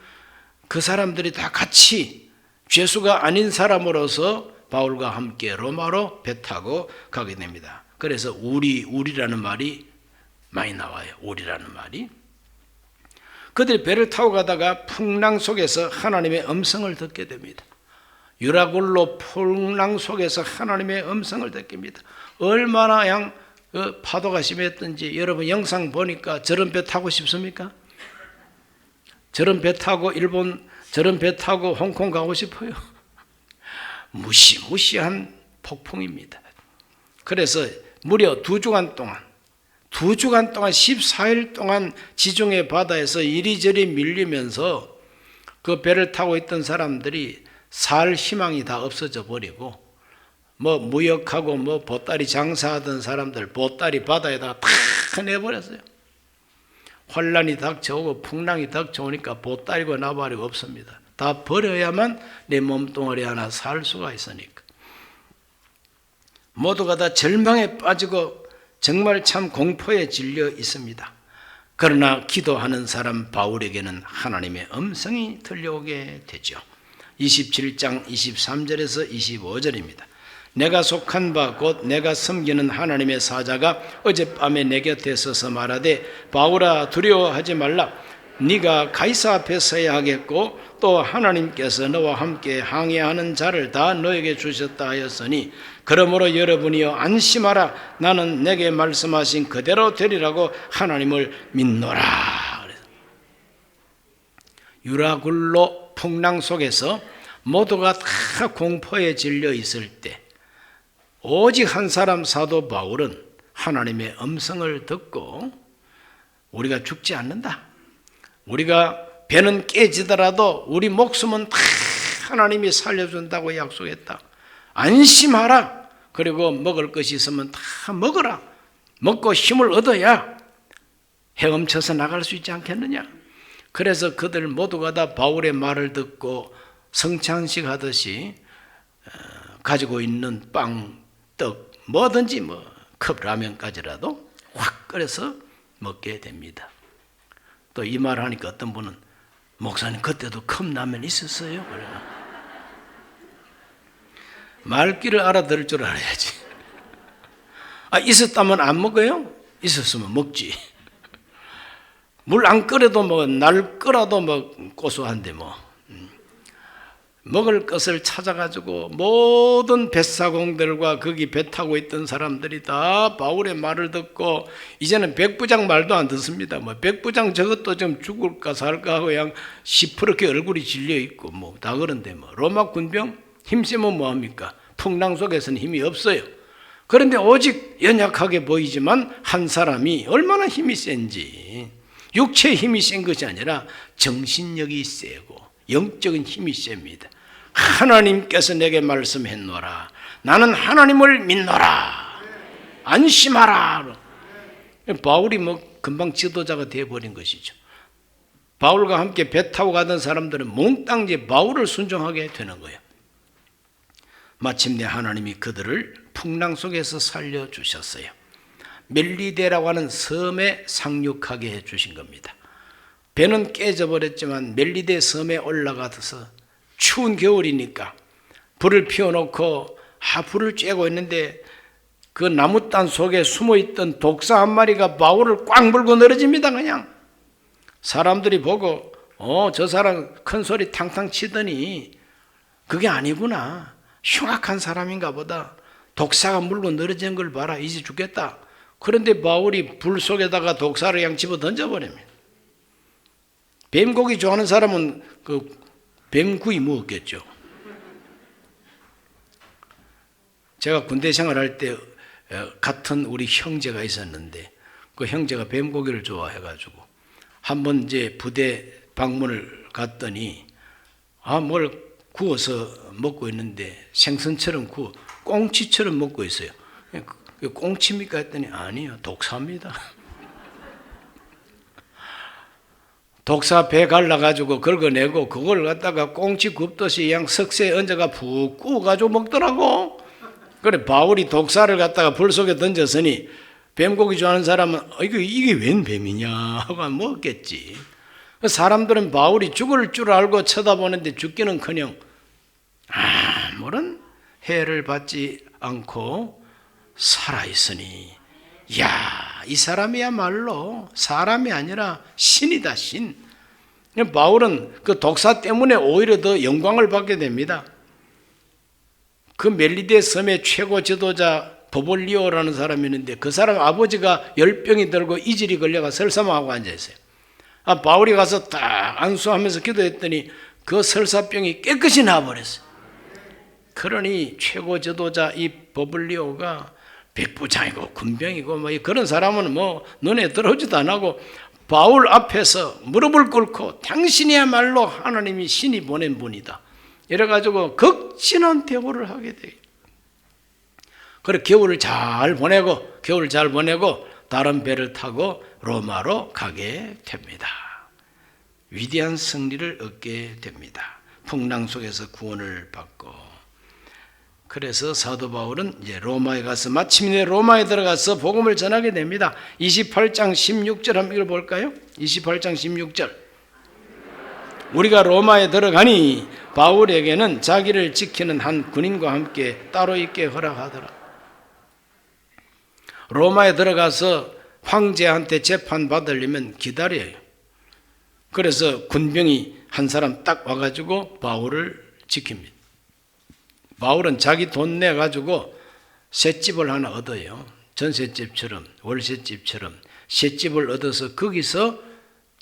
그 사람들이 다 같이 죄수가 아닌 사람으로서 바울과 함께 로마로 배 타고 가게 됩니다. 그래서 우리라는 말이 많이 나와요. 우리라는 말이. 그들이 배를 타고 가다가 풍랑 속에서 하나님의 음성을 듣게 됩니다. 유라굴로 풍랑 속에서 하나님의 음성을 듣습니다. 얼마나 파도가 심했던지 여러분 영상 보니까 저런 배 타고 싶습니까? 저런 배 타고 일본, 저런 배 타고 홍콩 가고 싶어요. 무시무시한 폭풍입니다. 그래서 무려 2주간 동안 14일 동안 지중해 바다에서 이리저리 밀리면서 그 배를 타고 있던 사람들이 살 희망이 다 없어져 버리고 무역하고 보따리 장사하던 사람들 보따리 바다에다가 다 내버렸어요. 환란이 닥쳐오고 풍랑이 닥쳐오니까 보따리고 나발이고 없습니다. 다 버려야만 내 몸뚱아리 하나 살 수가 있으니까. 모두가 다 절망에 빠지고 정말 참 공포에 질려 있습니다. 그러나 기도하는 사람 바울에게는 하나님의 음성이 들려오게 되죠. 27장 23절에서 25절입니다. 내가 속한 바 곧 내가 섬기는 하나님의 사자가 어젯밤에 내 곁에 서서 말하되 바울아 두려워하지 말라. 네가 가이사 앞에 서야 하겠고 또 하나님께서 너와 함께 항해하는 자를 다 너에게 주셨다 하였으니 그러므로 여러분이여 안심하라. 나는 내게 말씀하신 그대로 되리라고 하나님을 믿노라. 유라굴로 풍랑 속에서 모두가 다 공포에 질려 있을 때 오직 한 사람 사도 바울은 하나님의 음성을 듣고 우리가 죽지 않는다. 우리가 배는 깨지더라도 우리 목숨은 다 하나님이 살려준다고 약속했다. 안심하라. 그리고 먹을 것이 있으면 다 먹어라. 먹고 힘을 얻어야 헤엄쳐서 나갈 수 있지 않겠느냐. 그래서 그들 모두가 다 바울의 말을 듣고 성찬식 하듯이 가지고 있는 빵, 떡, 뭐든지 컵 라면까지라도 확 끓여서 먹게 됩니다. 또 이 말 하니까 어떤 분은 목사님 그때도 컵라면 있었어요? 말귀를 알아들을 줄 알아야지. 있었다면 안 먹어요? 있었으면 먹지. 물 안 끓여도 날 끓어도 고소한데 먹을 것을 찾아가지고 모든 뱃사공들과 거기 배 타고 있던 사람들이 다 바울의 말을 듣고 이제는 백부장 말도 안 듣습니다. 백부장 저것도 좀 죽을까 살까 하고 그냥 시퍼렇게 얼굴이 질려 있고 다 그런데 로마 군병 힘쓰면 뭐합니까? 풍랑 속에서는 힘이 없어요. 그런데 오직 연약하게 보이지만 한 사람이 얼마나 힘이 센지, 육체의 힘이 센 것이 아니라 정신력이 세고 영적인 힘이 셉니다. 하나님께서 내게 말씀했노라. 나는 하나님을 믿노라. 안심하라. 바울이 금방 지도자가 되어버린 것이죠. 바울과 함께 배 타고 가던 사람들은 몽땅 바울을 순종하게 되는 거예요. 마침내 하나님이 그들을 풍랑 속에서 살려주셨어요. 멜리데라고 하는 섬에 상륙하게 해주신 겁니다. 배는 깨져버렸지만 멜리데 섬에 올라가서 추운 겨울이니까 불을 피워놓고 불을 쬐고 있는데 그 나무단 속에 숨어있던 독사 한 마리가 바울을 꽉 물고 늘어집니다. 그냥 사람들이 보고 저 사람 큰 소리 탕탕 치더니 그게 아니구나, 흉악한 사람인가 보다, 독사가 물고 늘어진 걸 봐라, 이제 죽겠다. 그런데 바울이 불 속에다가 독사를 그냥 집어 던져버립니다. 뱀고기 좋아하는 사람은 뱀구이 먹었겠죠. 제가 군대 생활할 때 같은 우리 형제가 있었는데 그 형제가 뱀고기를 좋아해가지고 한번 이제 부대 방문을 갔더니 뭘 구워서 먹고 있는데 생선처럼 구워 꽁치처럼 먹고 있어요. 꽁치입니까 했더니 아니요, 독사입니다. 독사 배 갈라가지고 긁어내고 그걸 갖다가 꽁치 굽듯이 그냥 석쇠에 얹어가 푹 구워가지고 먹더라고. 그래 바울이 독사를 갖다가 불 속에 던졌으니 뱀고기 좋아하는 사람은 이게 웬 뱀이냐 하고 먹겠지. 사람들은 바울이 죽을 줄 알고 쳐다보는데 죽기는커녕 아무런 해를 받지 않고 살아있으니 이 사람이야말로 사람이 아니라 신이다, 신. 바울은 그 독사 때문에 오히려 더 영광을 받게 됩니다. 그 멜리데 섬의 최고 지도자 보볼리오라는 사람이 있는데 그 사람 아버지가 열병이 들고 이질이 걸려가 설사망하고 앉아있어요. 바울이 가서 딱 안수하면서 기도했더니 그 설사병이 깨끗이 나와버렸어요. 그러니 최고 지도자 이 보볼리오가 백부장이고 군병이고 그런 사람은 눈에 들어오지도 안 하고 바울 앞에서 무릎을 꿇고 당신이야말로 하나님이 신이 보낸 분이다 이래가지고 극진한 대우를 하게 돼요. 그래 겨울을 잘 보내고 다른 배를 타고 로마로 가게 됩니다. 위대한 승리를 얻게 됩니다. 풍랑 속에서 구원을 받고. 그래서 사도 바울은 이제 로마에 가서 마침내 로마에 들어가서 복음을 전하게 됩니다. 28장 16절 한번 읽어볼까요? 28장 16절. 우리가 로마에 들어가니 바울에게는 자기를 지키는 한 군인과 함께 따로 있게 허락하더라. 로마에 들어가서 황제한테 재판받으려면 기다려요. 그래서 군병이 한 사람 딱 와가지고 바울을 지킵니다. 바울은 자기 돈 내가지고 셋집을 하나 얻어요. 전셋집처럼 월셋집처럼 셋집을 얻어서 거기서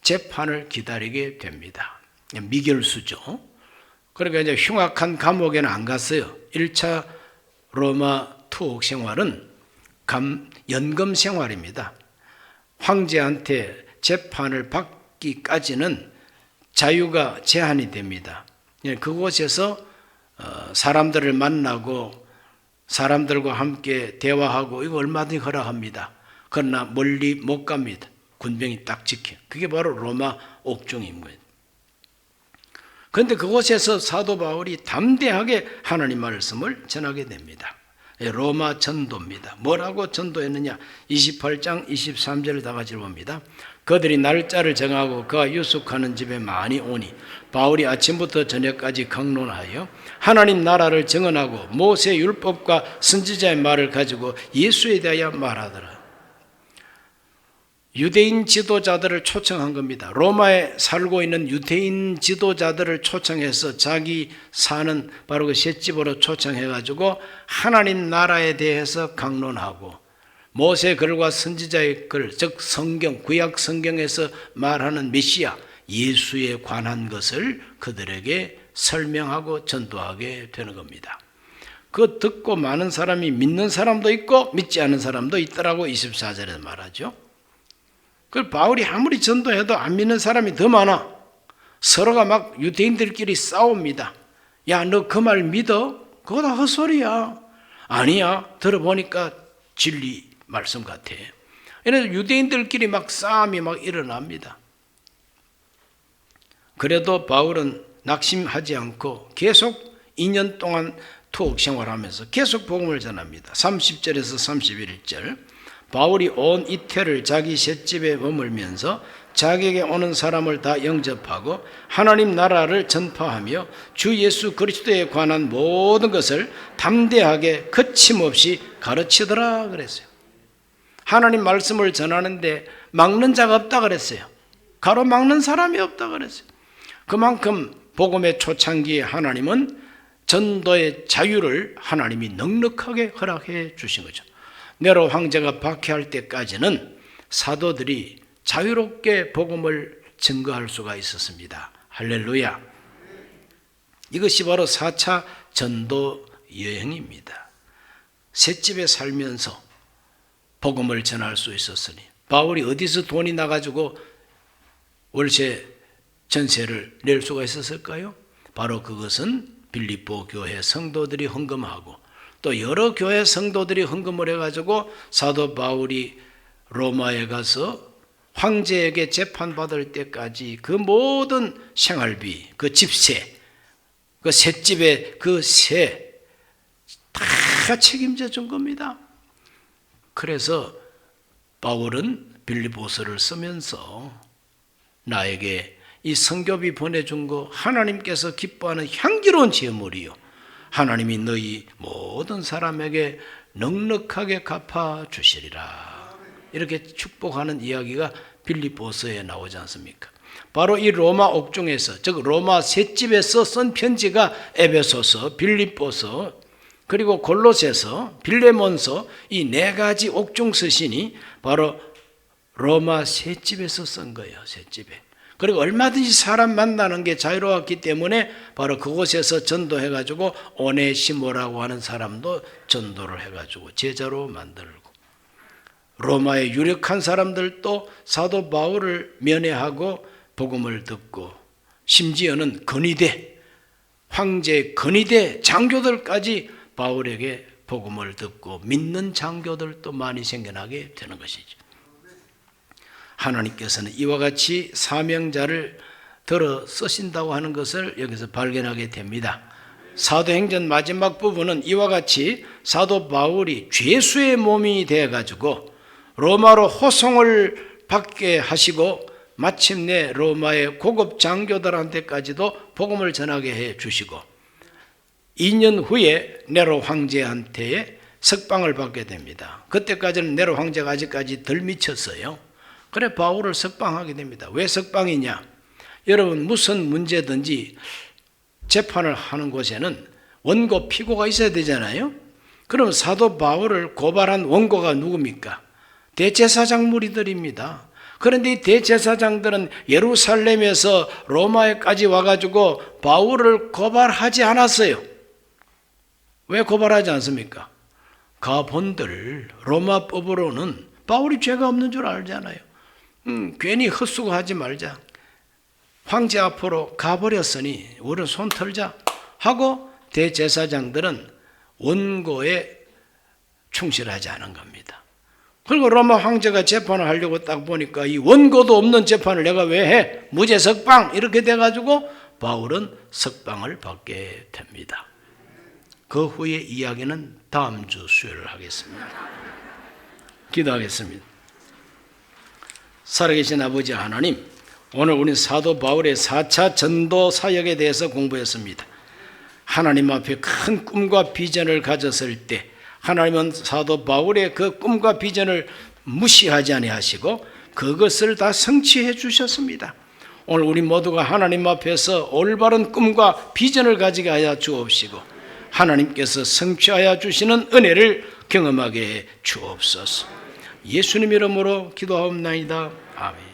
재판을 기다리게 됩니다. 미결수죠. 그러니까 이제 흉악한 감옥에는 안 갔어요. 1차 로마 투옥 생활은 연금 생활입니다. 황제한테 재판을 받기까지는 자유가 제한이 됩니다. 그곳에서 사람들을 만나고 사람들과 함께 대화하고 이거 얼마든지 허락합니다. 그러나 멀리 못 갑니다. 군병이 딱 지켜. 그게 바로 로마 옥중인 거예요. 그런데 그곳에서 사도 바울이 담대하게 하나님 말씀을 전하게 됩니다. 로마 전도입니다. 뭐라고 전도했느냐? 28장 23절을 다 같이 봅니다. 그들이 날짜를 정하고 그가 유숙하는 집에 많이 오니 바울이 아침부터 저녁까지 강론하여 하나님 나라를 증언하고 모세 율법과 선지자의 말을 가지고 예수에 대하여 말하더라. 유대인 지도자들을 초청한 겁니다. 로마에 살고 있는 유대인 지도자들을 초청해서 자기 사는 바로 그 셋집으로 초청해가지고 하나님 나라에 대해서 강론하고 모세 글과 선지자의 글, 즉 성경, 구약 성경에서 말하는 메시아 예수에 관한 것을 그들에게 설명하고 전도하게 되는 겁니다. 그거 듣고 많은 사람이 믿는 사람도 있고 믿지 않는 사람도 있더라고 24절에 말하죠. 그 바울이 아무리 전도해도 안 믿는 사람이 더 많아. 서로가 막 유대인들끼리 싸웁니다. 야, 너 그 말 믿어? 그거 다 헛소리야. 아니야. 들어보니까 진리 말씀 같아. 이래서 유대인들끼리 막 싸움이 막 일어납니다. 그래도 바울은 낙심하지 않고 계속 2년 동안 투옥 생활하면서 계속 복음을 전합니다. 30절에서 31절. 바울이 온 이태를 자기 셋집에 머물면서 자기에게 오는 사람을 다 영접하고 하나님 나라를 전파하며 주 예수 그리스도에 관한 모든 것을 담대하게 거침없이 가르치더라 그랬어요. 하나님 말씀을 전하는데 막는 자가 없다 그랬어요. 가로막는 사람이 없다 그랬어요. 그만큼 복음의 초창기에 하나님은 전도의 자유를 하나님이 넉넉하게 허락해 주신 거죠. 네로 황제가 박해할 때까지는 사도들이 자유롭게 복음을 증거할 수가 있었습니다. 할렐루야. 이것이 바로 4차 전도 여행입니다. 셋집에 살면서 복음을 전할 수 있었으니 바울이 어디서 돈이 나가지고 월세 전세를 낼 수가 있었을까요? 바로 그것은 빌립보 교회 성도들이 헌금하고 또 여러 교회 성도들이 헌금을 해가지고 사도 바울이 로마에 가서 황제에게 재판받을 때까지 그 모든 생활비, 그 집세, 그 셋집의 그 세 다 책임져 준 겁니다. 그래서 바울은 빌립보서를 쓰면서 나에게 이 성교비 보내준 거 하나님께서 기뻐하는 향기로운 제물이요 하나님이 너희 모든 사람에게 넉넉하게 갚아주시리라. 이렇게 축복하는 이야기가 빌립보서에 나오지 않습니까? 바로 이 로마 옥중에서, 즉 로마 셋집에서 쓴 편지가 에베소서, 빌립보서, 그리고 골로새서, 빌레몬서 이 네 가지 옥중 서신이 바로 로마 셋집에서 쓴 거예요. 셋집에. 그리고 얼마든지 사람 만나는 게 자유로웠기 때문에 바로 그곳에서 전도해가지고 오네시모라고 하는 사람도 전도를 해가지고 제자로 만들고 로마의 유력한 사람들도 사도 바울을 면회하고 복음을 듣고 심지어는 건의대, 황제 건의대 장교들까지 바울에게 복음을 듣고 믿는 장교들도 많이 생겨나게 되는 것이죠. 하나님께서는 이와 같이 사명자를 들어 쓰신다고 하는 것을 여기서 발견하게 됩니다. 사도행전 마지막 부분은 이와 같이 사도 바울이 죄수의 몸이 되어가지고 로마로 호송을 받게 하시고 마침내 로마의 고급 장교들한테까지도 복음을 전하게 해 주시고 2년 후에 네로 황제한테 석방을 받게 됩니다. 그때까지는 네로 황제가 아직까지 덜 미쳤어요. 그래 바울을 석방하게 됩니다. 왜 석방이냐? 여러분 무슨 문제든지 재판을 하는 곳에는 원고 피고가 있어야 되잖아요. 그럼 사도 바울을 고발한 원고가 누굽니까? 대제사장 무리들입니다. 그런데 이 대제사장들은 예루살렘에서 로마에까지 와가지고 바울을 고발하지 않았어요. 왜 고발하지 않습니까? 가본들 로마법으로는 바울이 죄가 없는 줄 알잖아요. 괜히 헛수고하지 말자. 황제 앞으로 가버렸으니 우리는 손 털자 하고 대제사장들은 원고에 충실하지 않은 겁니다. 그리고 로마 황제가 재판을 하려고 딱 보니까 이 원고도 없는 재판을 내가 왜 해? 무죄 석방 이렇게 돼가지고 바울은 석방을 받게 됩니다. 그 후에 이야기는 다음 주 수요일 하겠습니다. 기도하겠습니다. 살아계신 아버지 하나님, 오늘 우리 사도 바울의 4차 전도 사역에 대해서 공부했습니다. 하나님 앞에 큰 꿈과 비전을 가졌을 때 하나님은 사도 바울의 그 꿈과 비전을 무시하지 아니하시고 그것을 다 성취해 주셨습니다. 오늘 우리 모두가 하나님 앞에서 올바른 꿈과 비전을 가지게 하여 주옵시고 하나님께서 성취하여 주시는 은혜를 경험하게 해 주옵소서. 예수님 이름으로 기도하옵나이다. 아멘.